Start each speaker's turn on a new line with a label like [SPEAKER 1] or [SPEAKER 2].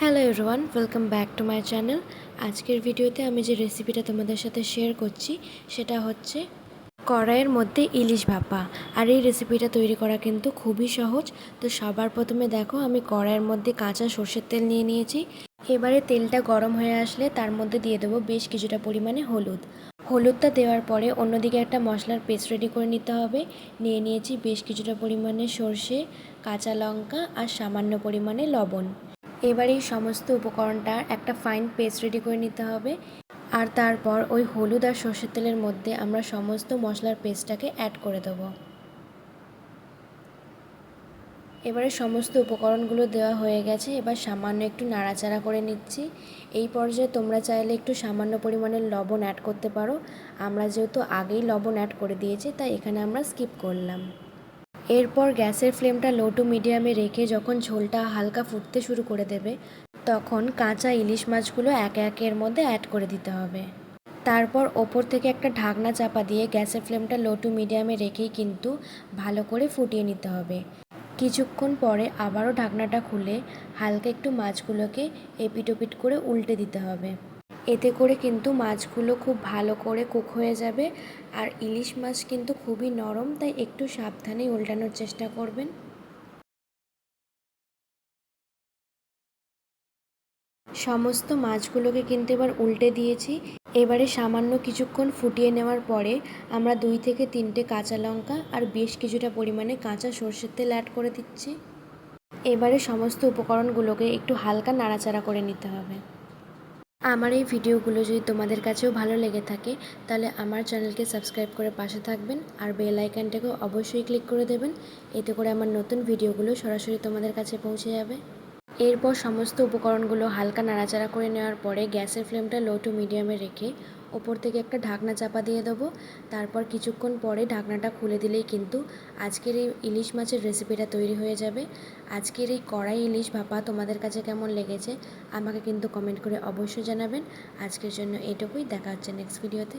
[SPEAKER 1] Hello everyone, welcome back to my channel. আজকের ভিডিওতে আমি যে রেসিপিটা তোমাদের সাথে শেয়ার করছি সেটা হচ্ছে কড়াইয়ের মধ্যে ইলিশ ভাপা। আর এই রেসিপিটা তৈরি করা কিন্তু খুবই সহজ। তো সবার প্রথমে দেখো, আমি কড়াইয়ের মধ্যে কাঁচা সর্ষের তেল নিয়ে নিয়েছি। এবারে তেলটা গরম হয়ে আসলে তার মধ্যে দিয়ে দেবো বেশ কিছুটা পরিমাণে হলুদটা দেওয়ার পরে অন্যদিকে একটা মশলার পেস্ট রেডি করে নিতে হবে। নিয়ে নিয়েছি বেশ কিছুটা পরিমাণে সর্ষে, কাঁচা লঙ্কা আর সামান্য পরিমাণে লবণ। এবার এই সমস্ত উপকরণটা একটা ফাইন পেস্ট রেডি করে নিতে হবে। আর তারপর ওই হলুদ আর সর্ষের তেলের মধ্যে আমরা সমস্ত মশলার পেস্টটাকে অ্যাড করে দেবো। এবারে সমস্ত উপকরণগুলো দেওয়া হয়ে গেছে। এবার সামান্য একটু নাড়াচাড়া করে নিচ্ছি। এই পর্যায়ে তোমরা চাইলে একটু সামান্য পরিমাণের লবণ অ্যাড করতে পারো। আমরা যেহেতু আগেই লবণ অ্যাড করে দিয়েছি, তাই এখানে আমরা স্কিপ করলাম। এরপর গ্যাসের ফ্লেমটা লো টু মিডিয়ামে রেখে যখন ঝোলটা হালকা ফুটতে শুরু করে দেবে, তখন কাঁচা ইলিশ মাছগুলো একে একে এর মধ্যে অ্যাড করে দিতে হবে। তারপর ওপর থেকে একটা ঢাকনা চাপা দিয়ে গ্যাসের ফ্লেমটা লো টু মিডিয়ামে রেখেই কিন্তু ভালো করে ফুটিয়ে নিতে হবে। কিছুক্ষণ পরে আবারও ঢাকনাটা খুলে হালকা একটু মাছগুলোকে এপিট ওপিট করে উল্টে দিতে হবে। এতে করে কিন্তু মাছগুলো খুব ভালো করে কুক হয়ে যাবে। আর ইলিশ মাছ কিন্তু খুবই নরম, তাই একটু সাবধানে উল্টানোর চেষ্টা করবেন। সমস্ত মাছগুলোকে কিন্তু এবার উল্টে দিয়েছি। এবারে সামান্য কিছুক্ষণ ফুটিয়ে নেওয়ার পরে আমরা 2 থেকে 3টে কাঁচা লঙ্কা আর বেশ কিছুটা পরিমাণে কাঁচা সর্ষের তেল অ্যাড করে দিচ্ছি। এবারে সমস্ত উপকরণগুলোকে একটু হালকা নাড়াচাড়া করে নিতে হবে। আমার এই ভিডিওগুলো যদি তোমাদের কাছেও ভালো লেগে থাকে, তাহলে আমার চ্যানেলকে সাবস্ক্রাইব করে পাশে থাকবেন আর বেল আইকনটাকেও অবশ্যই ক্লিক করে দেবেন। এতে করে আমার নতুন ভিডিওগুলো সরাসরি তোমাদের কাছে পৌঁছে যাবে। এরপর সমস্ত উপকরণগুলো হালকা নাড়াচাড়া করে নেওয়ার পরে গ্যাসের ফ্লেমটা লো টু মিডিয়ামে রেখে ওপর থেকে একটা ঢাকনা চাপা দিয়ে দেবো। তারপর কিছুক্ষণ পরে ঢাকনাটা খুলে দিলেই কিন্তু আজকের এই ইলিশ মাছের রেসিপিটা তৈরি হয়ে যাবে। আজকের এই কড়াই ইলিশ ভাপা তোমাদের কাছে কেমন লেগেছে আমাকে কিন্তু কমেন্ট করে অবশ্যই জানাবেন। আজকের জন্য এটুকুই, দেখা হচ্ছে নেক্সট ভিডিওতে।